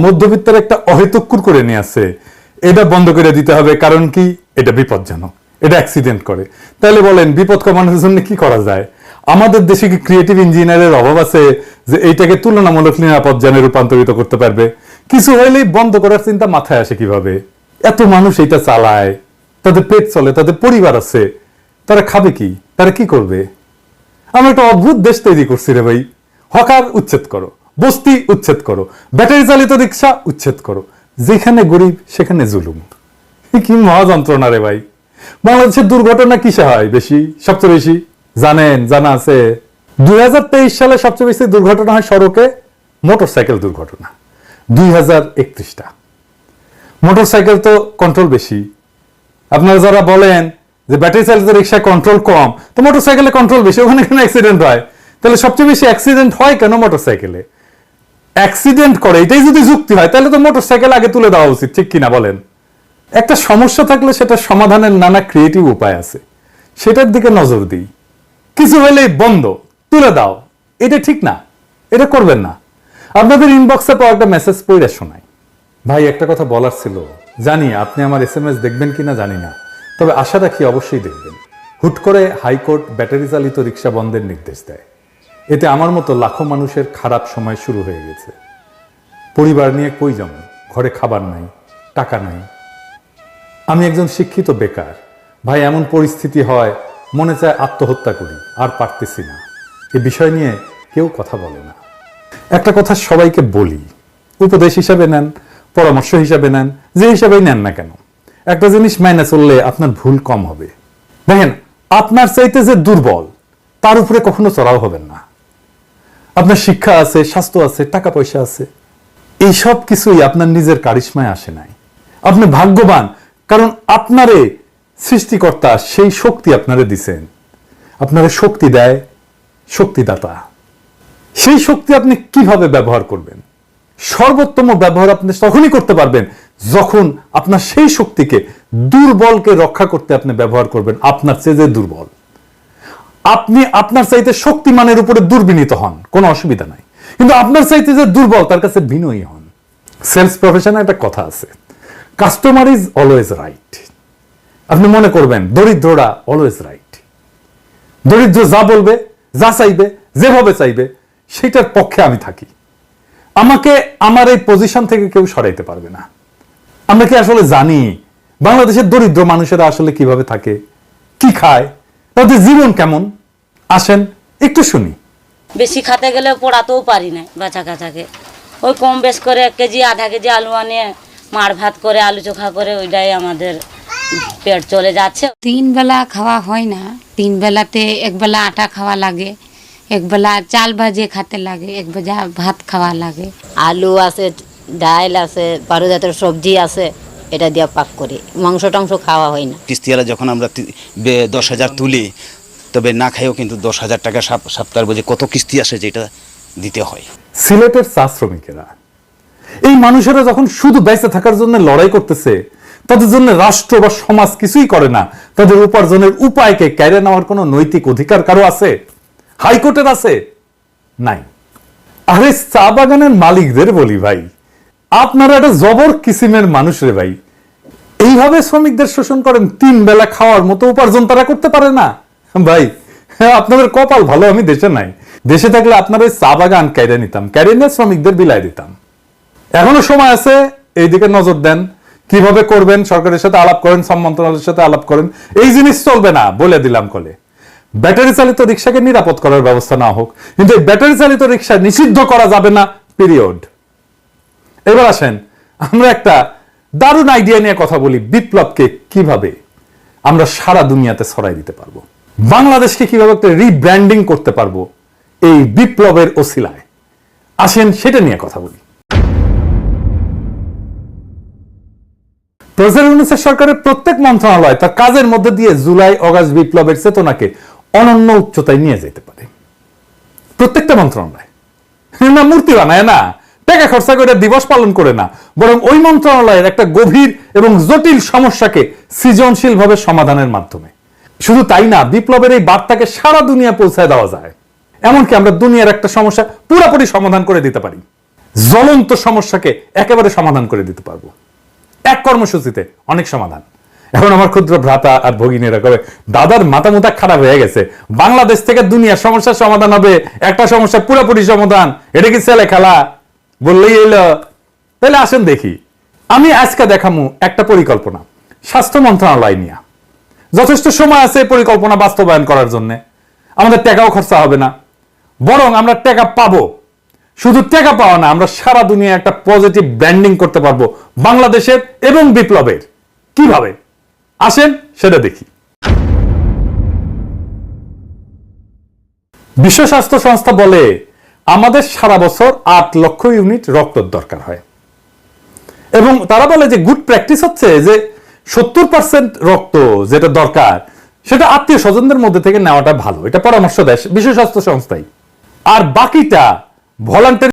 মধ্যবিত্তের একটা অহেতুক্কুর করে নিয়ে আসছে, এটা বন্ধ করে দিতে হবে। কারণ কি? এটা বিপজ্জনক, এটা অ্যাক্সিডেন্ট করে। তাহলে বলেন বিপদ কমানোর জন্য কি করা যায়? আমাদের দেশে কি ক্রিয়েটিভ ইঞ্জিনিয়ারের অভাব আছে যে এইটাকে তুলনামূলক নিরাপদ যানে রূপান্তরিত করতে পারবে? কিছু হইলেই বন্ধ করার চিন্তা মাথায় আসে কিভাবে? এত মানুষ এটা চালায়, তাদের পেট চলে, তাদের পরিবার আছে, তারা খাবে কি? তারা কি করবে? আমরা একটা অদ্ভুত দেশ তৈরি করছি রে ভাই। হকার উচ্ছেদ করো, বস্তি উচ্ছেদ করো, ব্যাটারি চালিত রিক্সা উচ্ছেদ করো, যেখানে গরিব সেখানে জুলুম। কি মহা যন্ত্রণা রে ভাই। বাংলাদেশের দুর্ঘটনা কিসে হয় বেশি, সবচেয়ে বেশি? জানেন? জানা আছে 2023 সালে সবচেয়ে বেশি দুর্ঘটনা হয় সড়কে মোটরসাইকেল দুর্ঘটনা, 2031টা। মোটরসাইকেল তো কন্ট্রোল বেশি। আপনারা যারা বলেন যে ব্যাটারি চালিত রিক্সায় কন্ট্রোল কম, তো মোটরসাইকেলে কন্ট্রোল বেশি, ওখানে কেন অ্যাক্সিডেন্ট হয়? তাহলে সবচেয়ে বেশি অ্যাক্সিডেন্ট হয় কেন মোটরসাইকেলে? অ্যাক্সিডেন্ট করে এটাই যদি যুক্তি হয়, তাহলে তো মোটরসাইকেল আগে তুলে দেওয়া উচিত, ঠিক কিনা বলেন? একটা সমস্যা থাকলে সেটা সমাধানের নানা ক্রিয়েটিভ উপায় আছে, সেটার দিকে নজর দিই। কিছু হলেই বন্ধ, তুলে দাও, এটা ঠিক না, এটা করবেন না। আপনাদের ইনবক্সে পাওয়া একটা মেসেজ পড়ে শোনাই। ভাই, একটা কথা বলার ছিল, জানি আপনি আমার SMS দেখবেন কিনা জানি না, তবে আশা রাখি অবশ্যই দেখবেন। হুট করে হাইকোর্ট ব্যাটারি চালিত রিক্সা বন্ধের নির্দেশ দেয়। এতে আমার মতো লাখো মানুষের খারাপ সময় শুরু হয়ে গেছে। পরিবার নিয়ে কই যাব? ঘরে খাবার নাই, টাকা নাই। আমি একজন শিক্ষিত বেকার। ভাই, এমন পরিস্থিতি হয় মনে চায় আত্মহত্যা করি, আর পারতেছি না। এই বিষয় নিয়ে কেউ কথা বলে না। একটা কথা সবাইকে বলি, উপদেশ হিসাবে নেন, পরামর্শ হিসাবে নেন, যে হিসাবেই নেন না কেন, একটা জিনিস মেনে চললে আপনার ভুল কম হবে। দেখেন, আপনার চাইতে যে দুর্বল তার উপরে কখনো চড়াও হবেন না। আপনার শিক্ষা আছে, স্বাস্থ্য আছে, টাকা পয়সা আছে, এই সব কিছুই আপনার নিজের কারিশমায় আসে নাই। আপনি ভাগ্যবান, কারণ আপনারে সৃষ্টিকর্তা সেই শক্তি আপনারে দিছেন। আপনারে শক্তি দেয় শক্তিদাতা। সেই শক্তি আপনি কিভাবে ব্যবহার করবেন? সর্বোত্তম ব্যবহার আপনি তখনই করতে পারবেন যখন আপনার সেই শক্তিকে, দুর্বলকে রক্ষা করতে আপনি ব্যবহার করবেন। আপনার চেয়ে যে দুর্বল, আপনি আপনার চাইতে শক্তিমানের উপরে দুর্বিনীত হন, কোনো অসুবিধা নাই, কিন্তু আপনার চাইতে যে দুর্বল তার কাছে বিনয়ী হন। সেলস প্রফেশনে একটা কথা আছে, কাস্টমার ইজ অলওয়েজ রাইট। আপনি মনে করবেন দরিদ্ররা অলওয়েজ রাইট। দরিদ্র যা বলবে, যা চাইবে, যেভাবে চাইবে, সেটার পক্ষে আমি থাকি। আমাকে আমার এই পজিশন থেকে কেউ সরাইতে পারবে না। আমরা কি আসলে জানি বাংলাদেশের দরিদ্র মানুষেরা আসলে কিভাবে থাকে, কি খায়, তাদের জীবন কেমন? আসেন একটু শুনি। বেশি খেতে গেলে পোড়াতেও পারি না বাচ্চা কাচাকে। ওই কম বেশ করে 1 কেজি আধা কেজি আলু আনিয়ে মার ভাত করে, আলু চোখা করে, ওইটাই আমাদের পেট চলে যাচ্ছে। 3 বেলা খাওয়া হয় না। 3 বেলাতে 1 বেলা আটা খাওয়া লাগে, 1 বেলা চাল ভাজে খেতে লাগে, 1 বেলা ভাত খাওয়া লাগে। আলু আছে, ডাল আছে, 12 জাতের সবজি আছে, এটা দিয়ে পাক করি। মাংস টাংস খাওয়া হয় না। কিস্তিওয়ালা যখন আমরা 10,000 তুলি, তবে না খাইও কিন্তু 10,000 টাকা সপ্তাহের বোঝে কত কিস্তি আসে যেটা দিতে হয়। সিলেটের চা শ্রমিকেরা, এই মানুষেরা যখন শুধু বেঁচে থাকার জন্য লড়াই করতেছে, তাদের জন্য রাষ্ট্র বা সমাজ কিছুই করে না। তাদের উপার্জনের উপায়কে কেড়ে নেওয়ার কোনো নৈতিক অধিকার কারো আছে? হাইকোর্টের আছে? নাই। আরে চা বাগানের মালিকদের বলি, ভাই আপনারা একটা জবর কিসিমের মানুষ রে ভাই। এইভাবে শ্রমিকদের শোষণ করেন, 3 বেলা খাওয়ার মতো উপার্জন তারা করতে পারে না। ভাই আপনাদের কপাল ভালো, আমি দেশে নাই। দেশে থাকলে আপনার ওই চা বাগান কেড়ে নিতাম, কেড়ে নিয়ে শ্রমিকদের বিলাই দিতাম। এখনো সময় আছে, এইদিকে নজর দেন। কিভাবে করবেন? সরকারের সাথে আলাপ করেন, শ্রম মন্ত্রণালয়ের সাথে আলাপ করেন। এই জিনিস চলবে না, বলে দিলাম কলে। ব্যাটারি চালিত রিক্সাকে নিরাপদ করার ব্যবস্থা না হোক, কিন্তু এই ব্যাটারি চালিত রিক্সা নিষিদ্ধ করা যাবে না, পিরিয়ড। এবার আসেন আমরা একটা দারুণ আইডিয়া নিয়ে কথা বলি। বিপ্লবকে কিভাবে আমরা সারা দুনিয়াতে ছড়াই দিতে পারবো, বাংলাদেশকে কিভাবে একটা রিব্র্যান্ডিং করতে পারবো এই বিপ্লবের ওসিলায়। আসেন সেটা নিয়ে কথা বলি। প্রেসিডেন্ট সরকারের প্রত্যেক মন্ত্রণালয় তার কাজের মধ্যে দিয়ে জুলাই অগাস্ট বিপ্লবের চেতনাকে অনন্য উচ্চতায় নিয়ে যেতে পারে। প্রত্যেকটা মন্ত্রণালয় না মূর্তি বানায় না, টাকা খরচা করে দিবস পালন করে না, বরং ওই মন্ত্রণালয়ের একটা গভীর এবং জটিল সমস্যাকে সৃজনশীল ভাবে সমাধানের মাধ্যমে। শুধু তাই না, বিপ্লবের এই বার্তাকে সারা দুনিয়া পৌঁছায় দেওয়া যায়। এমনকি আমরা দুনিয়ার একটা সমস্যা পুরোপুরি সমাধান করে দিতে পারি। জ্বলন্ত সমস্যাকে একেবারে সমাধান করে দিতে পারবো এক কর্মসূচিতে, অনেক সমাধান। এখন আমার ক্ষুদ্র ভ্রাতা আর ভগিনীরা কবে দাদার মাথা মুথা খারাপ হয়ে গেছে, বাংলাদেশ থেকে দুনিয়ার সমস্যার সমাধান হবে, একটা সমস্যা পুরোপুরি সমাধান, এটা কি ছেলে খেলা বললেই এলো? তাহলে আসেন দেখি। আমি আজকে দেখামু একটা পরিকল্পনা স্বাস্থ্য মন্ত্রণালয় নিয়ে। যথেষ্ট সময় আছে পরিকল্পনা বাস্তবায়ন করার জন্য, আমাদের টাকাও খরচা হবে না, বরং আমরা টাকা পাবো। শুধু টাকা পাওয়া না, আমরা সারা দুনিয়া একটা পজিটিভ ব্র্যান্ডিং করতে পারবো বাংলাদেশের এবং বিপ্লবের। কিভাবে আসেন সেটা দেখি। বিশ্ব স্বাস্থ্য সংস্থা বলে আমাদের সারা বছর 8 লক্ষ ইউনিট রক্তের দরকার হয়, এবং তারা বলে যে গুড প্র্যাকটিস হচ্ছে যে 70% রক্ত যেটা দরকার সেটা আত্মীয় স্বজনদের মধ্যে থেকে নেওয়াটা ভালো। এটা পরামর্শ দেয় বিশ্ব স্বাস্থ্য সংস্থাই। আর বাকিটা ভলান্টারি